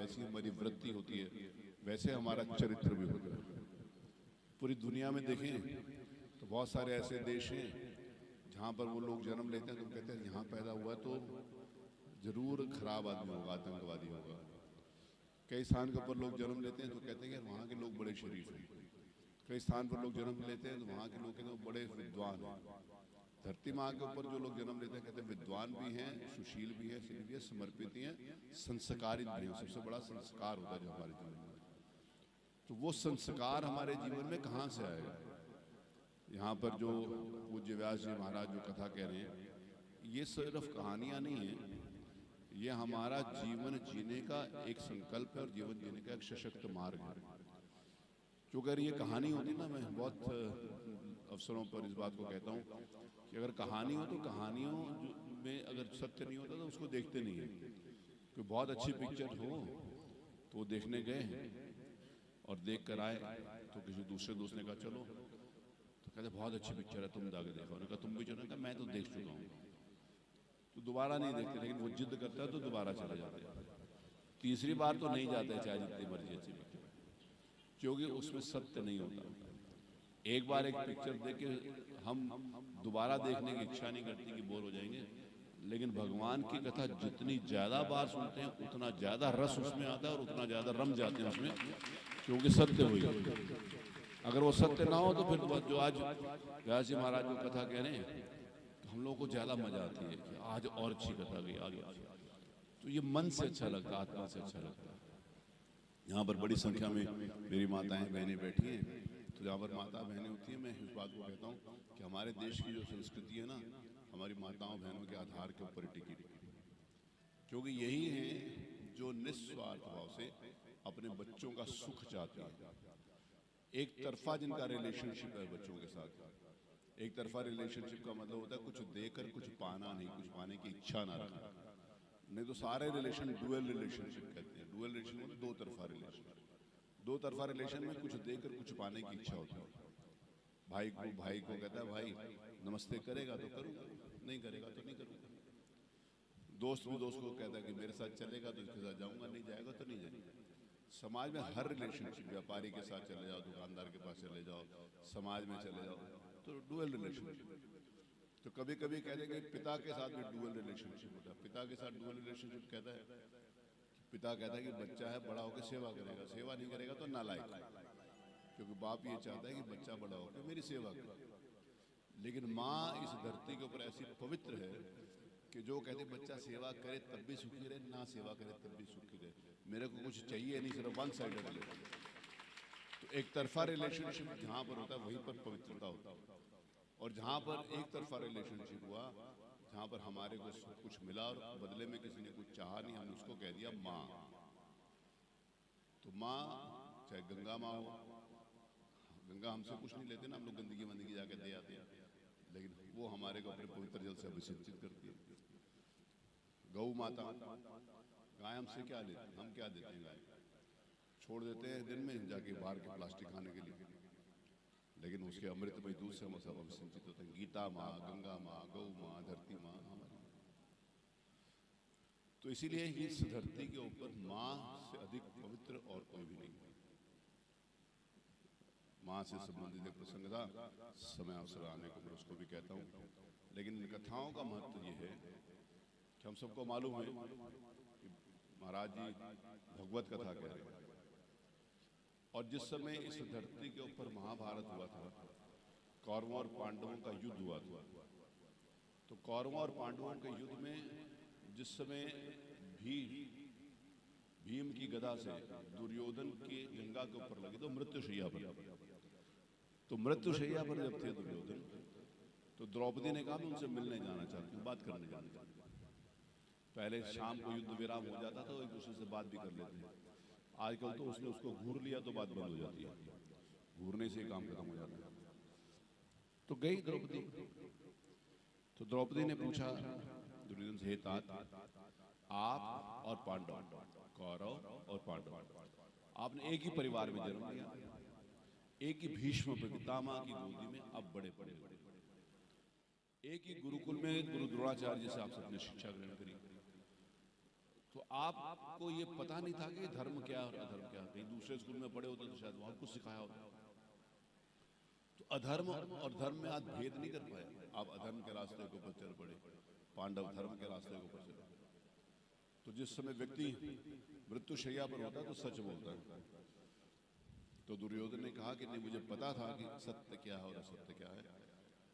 वैसी हमारी वृत्ति होती है, वैसे हमारा चरित्र भी होता है। पूरी दुनिया में देखें तो बहुत सारे ऐसे देश हैं जहाँ पर वो लोग जन्म लेते हैं तो कहते हैं यहाँ पैदा हुआ तो जरूर खराब आदमी होगा, आतंकवादी होगा। कई स्थान के ऊपर लोग जन्म लेते हैं तो कहते हैं कि वहाँ के लोग बड़े शरीफ हैं। कई स्थान पर लोग जन्म लेते हैं तो वहाँ के लोग कहते हैं बड़े विद्वान हैं। धरती माँ के ऊपर जो लोग जन्म लेते हैं कहते हैं विद्वान भी हैं, सुशील भी हैं, शील भी हैं, समर्पित हैं, संस्कारित भी हैं। सबसे बड़ा संस्कार होता है जो हमारे जीवन में। तो वो संस्कार हमारे जीवन में कहाँ से आएगा? यहाँ पर जो पूज्य व्यास जी महाराज जो कथा कह रहे हैं, ये सिर्फ कहानियाँ नहीं हैं, ये हमारा जीवन जीने का एक संकल्प है और जीवन जीने का एक सशक्त मार्ग है। जो अगर ये कहानी होती ना, मैं बहुत अवसरों पर इस बात को कहता हूँ कि अगर कहानी हो तो कहानियों में अगर सत्य नहीं होता तो उसको देखते नहीं है। कोई बहुत अच्छी पिक्चर हो तो वो देखने गए और देख कर आए तो किसी दूसरे दोस्त ने कहा चलो, तो कहते बहुत अच्छी पिक्चर है, तुम जाके देखो। उन्होंने कहा तुम भी चलो, मैं तो देख चुका हूँ। तो दोबारा नहीं देखते, लेकिन वो जिद करता है तो दोबारा चले जाते हैं। तीसरी बार तो नहीं जाते चाहे जितनी मर्जी अच्छी पिक्चर, क्योंकि उसमें सत्य नहीं होता। एक बार एक पिक्चर देख के हम दोबारा देखने की इच्छा नहीं करती कि बोर हो जाएंगे, लेकिन भगवान की कथा जितनी ज्यादा बार सुनते हैं उतना ज्यादा रस उसमें आता है और उतना ज्यादा रम जाते हैं उसमें, क्योंकि सत्य हुई। अगर वो सत्य ना हो तो फिर जो आज व्यास जी महाराज जो कथा कह रहे हैं तो हम लोगों को ज्यादा मजा आती है कि आज और अच्छी कथा गई आगे। तो ये मन से अच्छा लगता है, आत्मा से अच्छा लगता है। यहाँ पर बड़ी संख्या में मेरी माताएं बहनें बैठी हैं, तो जहाँ पर माता बहनें होती हैं, मैं इस बात को कहता हूँ कि हमारे देश की जो संस्कृति है ना, हमारी माताओं बहनों के आधार के ऊपर टिकी, क्योंकि यही हैं जो निस्वार्थ भाव से अपने बच्चों का सुख चाहते हैं। एक तरफा जिनका रिलेशनशिप है बच्चों के साथ, एक तरफा रिलेशनशिप का मतलब होता है कुछ देकर कुछ पाना नहीं, कुछ पाने की इच्छा ना रखना। नहीं तो सारे रिलेशन डुअल रिलेशनशिप कहते हैं। डुअल रिलेशन मतलब दो तरफा रिलेशन। दो तरफा रिलेशन में कुछ देकर कुछ पाने की इच्छा होती है। भाई को कहता है भाई नमस्ते करेगा तो करूँगा, नहीं करेगा तो नहीं करूँगा। दोस्त भी दोस्त को कहता है कि मेरे साथ चलेगा तो इसके साथ जाऊँगा, नहीं जाएगा तो नहीं जाएगा। समाज में हर रिलेशनशिप, व्यापारी के साथ चले जाओ, दुकानदार के पास चले जाओ, समाज में चले जाओ, तो डुअल रिलेशनशिप। तो कभी कभी कहते हैं कि पिता के साथ भी डुअल रिलेशनशिप होता है। पिता के साथ डुअल रिलेशनशिप कहता है, पिता कहता है कि बच्चा है बड़ा होकर सेवा करेगा, सेवा नहीं करेगा तो नालायक, क्योंकि बाप ये चाहता है कि बच्चा बड़ा होकर मेरी सेवा करे। लेकिन माँ इस धरती के ऊपर ऐसी पवित्र है कि जो कहते बच्चा सेवा करे तब भी सुखी रहे, ना सेवा करे तब भी सुखी रहे, मेरे को कुछ चाहिए नहीं, सिर्फ वन साइडेड रिलेशन। तो एक तरफा रिलेशनशिप जहाँ पर होता है वहीं पर पवित्रता होता है। और जहाँ पर एक तरफा रिलेशनशिप हुआ, जहाँ पर हमारे को कुछ मिला और बदले में किसी ने कुछ चाहा नहीं, हमने उसको कह दिया माँ। तो माँ चाहे गंगा माँ हो, गंगा हमसे कुछ नहीं लेते ना, हम लोग गंदगी वंदगी जाके दे आते हैं, लेकिन वो हमारे को अपने पवित्र जल से अभिषेचित करती है। गौ माता, गाय हमसे क्या लेती, हम क्या देते हैं? गाय छोड़ देते हैं दिन में जाके बाहर के प्लास्टिक खाने के लिए, लेकिन उसके अमृतमय दूध से हम सब अभिषेचित होते हैं। गीता माँ, गंगा माँ, गौ माँ, धरती माँ हमारी। तो इसीलिए इस धरती के ऊपर माँ से अधिक पवित्र और कोई भी नहीं। माँ से संबंधित एक प्रसंग था, समय अवसर आने को मैं उसको भी कहता हूँ। लेकिन इन कथाओं का महत्व ये है कि हम सबको मालूम है कि महाराज जी भगवत कथा कह रहे हैं, और जिस समय इस धरती के ऊपर महाभारत हुआ था, कौरवों और पांडवों का युद्ध हुआ था, तो कौरवों और पांडवों के युद्ध में जिस समय भीम की गदा से दुर्योधन की जंगा के ऊपर लगी तो मृत्युशैया पर, तो मृत्युशैया पर जब थे दुर्योधन, तो द्रौपदी ने कहा मैं उनसे मिलने जाना चाहती हूँ, बात करने जाना चाहती हूँ। पहले शाम को युद्ध विराम हो जाता था, एक दूसरे से बात भी कर लेते हैं। आजकल तो उसने उसको घूर लिया तो बात बंद हो जाती है, घूरने से काम खत्म हो जाता है। तो गई द्रौपदी, तो द्रौपदी ने पूछा दुर्योधन से, हे तात, आप और पांडव, कौरव और पांडव, आपने एक ही परिवार में जन्म लिया, एक ही भीष्म पितामह की गोदी में अब बड़े पड़े, एक ही गुरुकुल में गुरु द्रोणाचार्य से आप सबने शिक्षा ग्रहण करी, तो आपको ये पता नहीं था कि धर्म क्या है और अधर्म क्या है। कहीं दूसरे स्कूल में पढ़े होते तो शायद वहां कुछ सिखाया होता। तो अधर्म और धर्म में आज भेद नहीं कर पाए। आप अधर्म के रास्ते के ऊपर चल पड़े, पांडव धर्म के रास्ते के ऊपर चले। तो जिस समय व्यक्ति मृत्युशैया पर होता है तो सच बोलता है। तो दुर्योधन ने कहा कि नहीं, मुझे पता था कि सत्य क्या है और असत्य क्या है,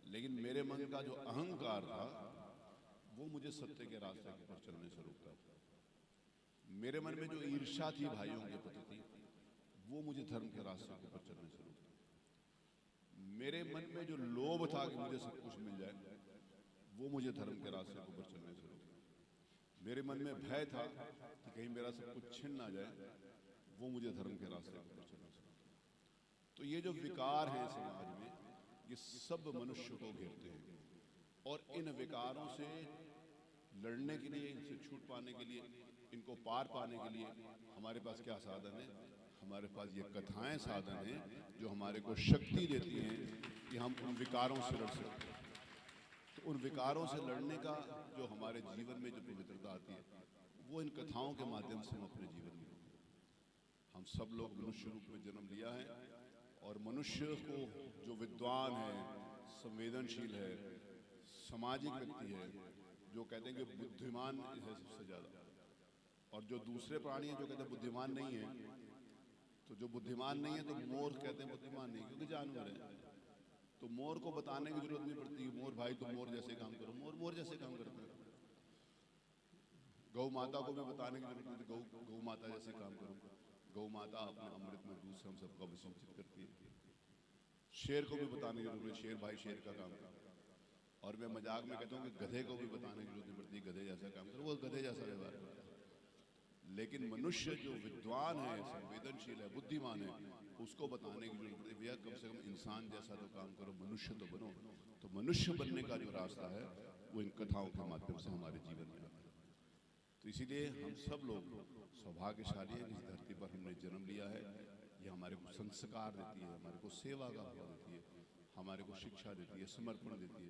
लेकिन मेरे मन का जो अहंकार था वो मुझे सत्य के रास्ते के ऊपर चलने से रोकता था। मेरे मन में जो ईर्ष्या थी भाइयों के प्रति थी, वो मुझे धर्म के रास्ते के ऊपर चलने से रोकता। मेरे मन में जो लोभ था कि मुझे सब कुछ मिल जाए, वो मुझे धर्म के रास्ते के ऊपर चलने से रोकता। मेरे मन में भय था कि कहीं मेरा सब कुछ छिन ना जाए, वो मुझे धर्म के रास्ते के ऊपर चलने से रोकता। तो ये जो विकार हैं समाज में, ये सब मनुष्य को घेरते हैं, और इन विकारों से लड़ने के लिए, इनसे छूट पाने के लिए, इनको पार पाने के लिए हमारे पास क्या साधन है? हमारे पास ये कथाएं साधन हैं जो हमारे को शक्ति देती हैं कि हम उन विकारों से लड़ सकते हैं। तो उन विकारों से लड़ने का जो हमारे जीवन में जो पवित्रता आती है, वो इन कथाओं के माध्यम से हम अपने जीवन में। हम सब लोग मनुष्य रूप में जन्म लिया है, और मनुष्य को जो विद्वान है, संवेदनशील है, सामाजिक व्यक्ति है, जो कहते हैं कि बुद्धिमान है सबसे ज्यादा, और जो दूसरे प्राणी हैं जो कहते हैं बुद्धिमान नहीं है, तो जो बुद्धिमान नहीं है तो मोर कहते हैं बुद्धिमान नहीं, क्योंकि जानवर है। तो मोर को बताने की जरूरत नहीं पड़ती, मोर भाई तुम मोर जैसे काम करो, मोर जैसे काम करता है। गौ माता को भी बताने की जरूरत नहीं, गौ माता जैसे काम करो। गौ माता अपने अमृत में दूध से हम सबको अभिषेचित करती है। शेर को भी बताने की जरूरत है, शेर भाई शेर का काम करो। और मैं मजाक में कहता हूँ कि गधे को भी बताने की जरूरत नहीं पड़ती, गधे जैसा काम करो, वो गधे जैसा व्यवहार करता है। लेकिन मनुष्य जो विद्वान है, संवेदनशील है, बुद्धिमान है, उसको बताने की जरूरत है, भैया कम से कम इंसान जैसा तो काम करो, मनुष्य तो बनो। तो मनुष्य बनने का जो रास्ता है वो इन कथाओं के माध्यम से हमारे जीवन में आता है। तो इसीलिए हम सब लोग सौभाग्यशाली हैं, इस धरती पर हमने जन्म लिया है। ये हमारे को संस्कार देती है, हमारे को सेवा का भाव देती है, हमारे को शिक्षा देती है, समर्पण देती है।